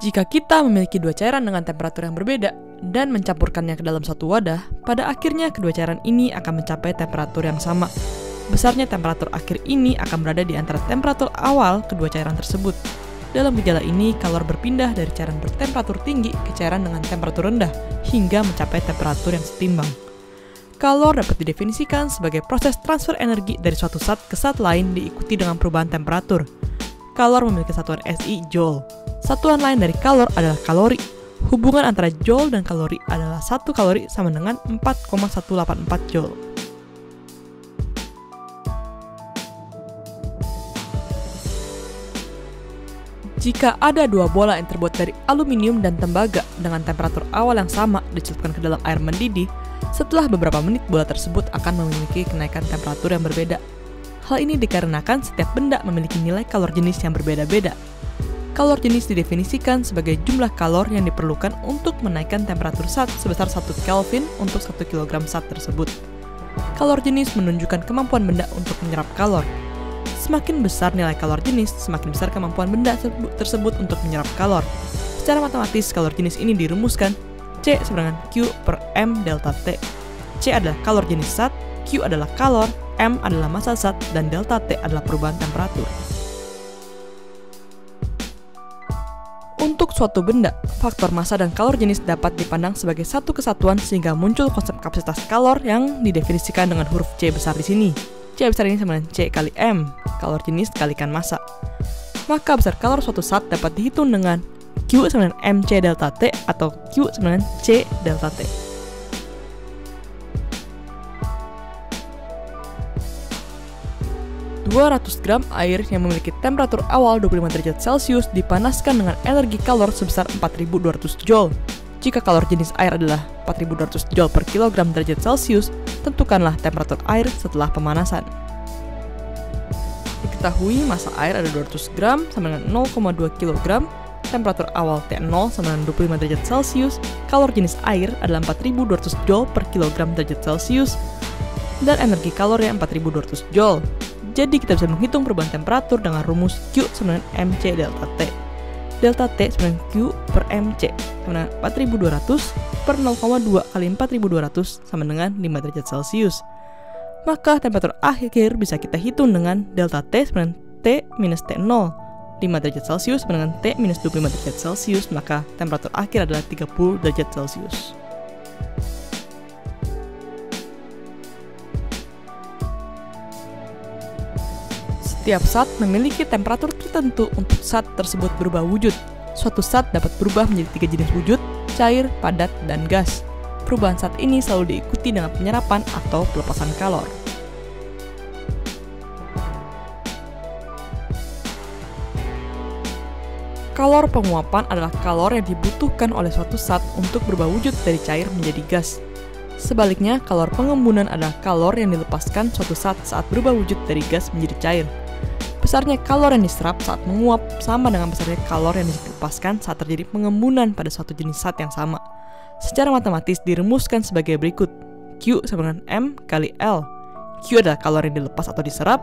Jika kita memiliki dua cairan dengan temperatur yang berbeda dan mencampurkannya ke dalam satu wadah, pada akhirnya kedua cairan ini akan mencapai temperatur yang sama. Besarnya temperatur akhir ini akan berada di antara temperatur awal kedua cairan tersebut. Dalam gejala ini, kalor berpindah dari cairan bertemperatur tinggi ke cairan dengan temperatur rendah hingga mencapai temperatur yang setimbang. Kalor dapat didefinisikan sebagai proses transfer energi dari suatu zat ke zat lain diikuti dengan perubahan temperatur. Kalor memiliki satuan SI, Joule. Satuan lain dari kalor adalah kalori. Hubungan antara Joule dan kalori adalah 1 kalori sama dengan 4,184 Joule. Jika ada dua bola yang terbuat dari aluminium dan tembaga dengan temperatur awal yang sama dicelupkan ke dalam air mendidih, setelah beberapa menit bola tersebut akan memiliki kenaikan temperatur yang berbeda. Hal ini dikarenakan setiap benda memiliki nilai kalor jenis yang berbeda-beda. Kalor jenis didefinisikan sebagai jumlah kalor yang diperlukan untuk menaikkan temperatur zat sebesar 1 Kelvin untuk 1 kg zat tersebut. Kalor jenis menunjukkan kemampuan benda untuk menyerap kalor. Semakin besar nilai kalor jenis, semakin besar kemampuan benda tersebut untuk menyerap kalor. Secara matematis, kalor jenis ini dirumuskan C sama dengan Q per M delta T. C adalah kalor jenis zat, Q adalah kalor, M adalah massa zat, dan delta T adalah perubahan temperatur. Untuk suatu benda, faktor massa dan kalor jenis dapat dipandang sebagai satu kesatuan sehingga muncul konsep kapasitas kalor yang didefinisikan dengan huruf C besar di sini. C besar ini sama dengan C kali M, kalor jenis kalikan massa. Maka besar kalor suatu zat dapat dihitung dengan Q sama dengan MC delta T atau Q sama dengan C delta T. (200 gram air yang memiliki temperatur awal 25 derajat Celcius dipanaskan dengan energi kalor sebesar 4200 Joule. Jika kalor jenis air adalah 4200 Joule per kilogram derajat Celcius, tentukanlah temperatur air setelah pemanasan. Diketahui massa air ada 200 gram sama dengan 0,2 kg, temperatur awal T0 sama dengan 25 derajat Celcius, kalor jenis air adalah 4200 Joule per kilogram derajat Celcius, dan energi kalornya 4200 Joule. Jadi kita bisa menghitung perubahan temperatur dengan rumus Q sama dengan MC delta T. Delta T sama dengan Q per MC sama dengan 4200 per 0,2 kali 4200 sama dengan 5 derajat Celcius. Maka temperatur akhir bisa kita hitung dengan delta T sama dengan T minus T0. 5 derajat Celcius sama dengan T minus 25 derajat Celcius, maka temperatur akhir adalah 30 derajat Celcius. Setiap zat memiliki temperatur tertentu untuk zat tersebut berubah wujud. Suatu zat dapat berubah menjadi 3 jenis wujud, cair, padat, dan gas. Perubahan zat ini selalu diikuti dengan penyerapan atau pelepasan kalor. Kalor penguapan adalah kalor yang dibutuhkan oleh suatu zat untuk berubah wujud dari cair menjadi gas. Sebaliknya, kalor pengembunan adalah kalor yang dilepaskan suatu zat saat berubah wujud dari gas menjadi cair. Besarnya kalor yang diserap saat menguap sama dengan besarnya kalor yang dilepaskan saat terjadi pengembunan pada suatu jenis zat yang sama. Secara matematis dirumuskan sebagai berikut. Q sama dengan M kali L. Q adalah kalor yang dilepas atau diserap,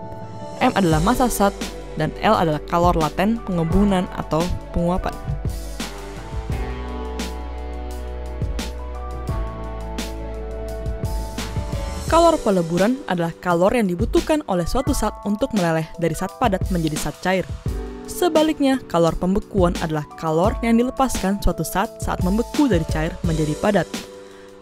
M adalah massa zat, dan L adalah kalor laten pengembunan atau penguapan. Kalor peleburan adalah kalor yang dibutuhkan oleh suatu zat untuk meleleh dari zat padat menjadi zat cair. Sebaliknya, kalor pembekuan adalah kalor yang dilepaskan suatu zat saat membeku dari cair menjadi padat.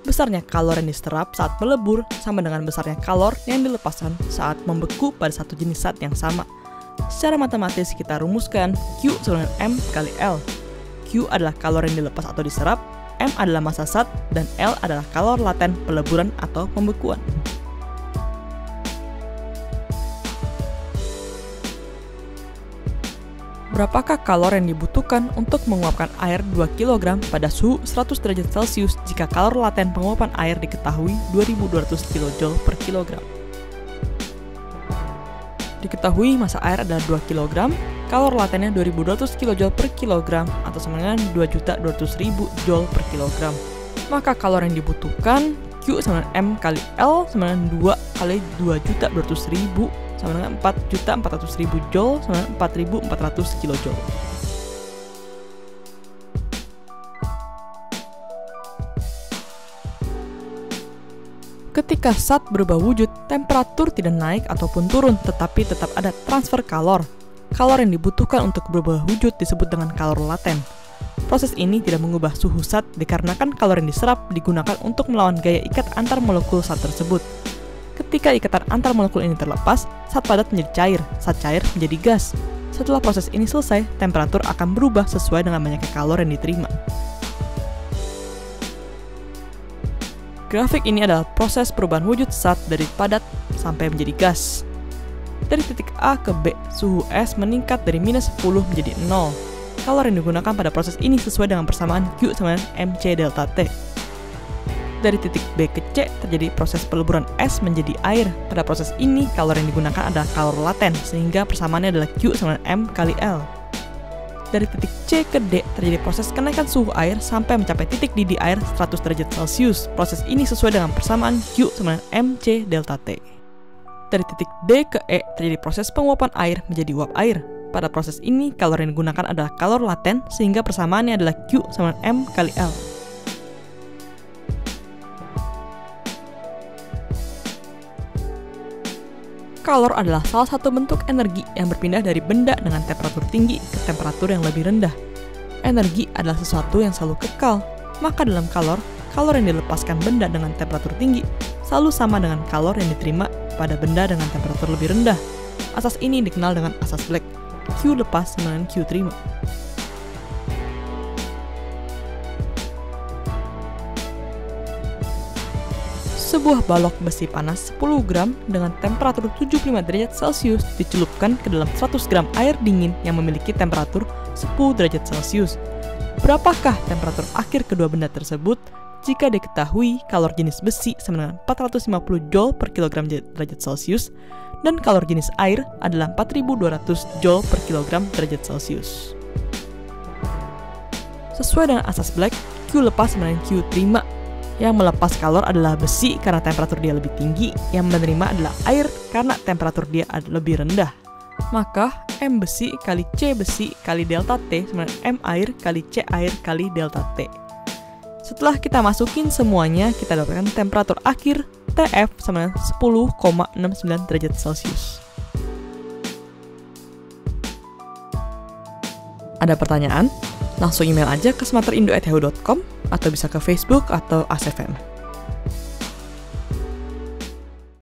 Besarnya kalor yang diserap saat melebur sama dengan besarnya kalor yang dilepaskan saat membeku pada satu jenis zat yang sama. Secara matematis kita rumuskan Q sama dengan M kali L. Q adalah kalor yang dilepas atau diserap, M adalah massa zat, dan L adalah kalor laten peleburan atau pembekuan. Berapakah kalor yang dibutuhkan untuk menguapkan air 2 kg pada suhu 100 derajat Celcius jika kalor laten penguapan air diketahui 2200 kJ per kilogram? Diketahui massa air adalah 2 kg, kalor latennya 2200 kJ per kilogram atau sama dengan 2.200.000 Joule per kilogram. Maka kalor yang dibutuhkan Q sama dengan M kali L sama dengan 2 kali 2.200.000 sama dengan 4.400.000 Joule sama dengan 4.400 kilojoule. Ketika zat berubah wujud, temperatur tidak naik ataupun turun, tetapi tetap ada transfer kalor. Kalor yang dibutuhkan untuk berubah wujud disebut dengan kalor laten. Proses ini tidak mengubah suhu zat dikarenakan kalor yang diserap digunakan untuk melawan gaya ikat antar molekul zat tersebut. Ketika ikatan antar molekul ini terlepas, zat padat menjadi cair, zat cair menjadi gas. Setelah proses ini selesai, temperatur akan berubah sesuai dengan banyaknya kalor yang diterima. Grafik ini adalah proses perubahan wujud zat dari padat sampai menjadi gas. Dari titik A ke B, suhu S meningkat dari minus 10 menjadi 0. Kalor yang digunakan pada proses ini sesuai dengan persamaan Q sama dengan mc delta T. Dari titik B ke C terjadi proses peleburan S menjadi air. Pada proses ini, kalor yang digunakan adalah kalor laten, sehingga persamaannya adalah Q sama dengan M kali L. Dari titik C ke D terjadi proses kenaikan suhu air sampai mencapai titik didih air 100 derajat Celcius. Proses ini sesuai dengan persamaan Q sama dengan mc delta T. Dari titik D ke E terjadi proses penguapan air menjadi uap air. Pada proses ini, kalor yang digunakan adalah kalor laten, sehingga persamaannya adalah Q sama dengan M kali L. Kalor adalah salah satu bentuk energi yang berpindah dari benda dengan temperatur tinggi ke temperatur yang lebih rendah. Energi adalah sesuatu yang selalu kekal, maka dalam kalor yang dilepaskan benda dengan temperatur tinggi selalu sama dengan kalor yang diterima pada benda dengan temperatur lebih rendah. Asas ini dikenal dengan asas Black, Q lepas sama dengan Q terima. Sebuah balok besi panas 10 gram dengan temperatur 75 derajat Celcius dicelupkan ke dalam 100 gram air dingin yang memiliki temperatur 10 derajat Celcius. Berapakah temperatur akhir kedua benda tersebut? Jika diketahui kalor jenis besi sama dengan 450 Joule per kilogram derajat Celcius dan kalor jenis air adalah 4200 Joule per kilogram derajat Celcius. Sesuai dengan asas Black, Q lepas sama dengan Q terima. Yang melepas kalor adalah besi karena temperatur dia lebih tinggi, yang menerima adalah air karena temperatur dia lebih rendah. Maka M besi kali C besi kali delta T sama dengan M air kali C air kali delta T. Setelah kita masukin semuanya, kita dapatkan temperatur akhir TF sama dengan 10,69 derajat Celcius. Ada pertanyaan? Langsung email aja ke smarterindo@yahoo.com atau bisa ke Facebook atau ASFM.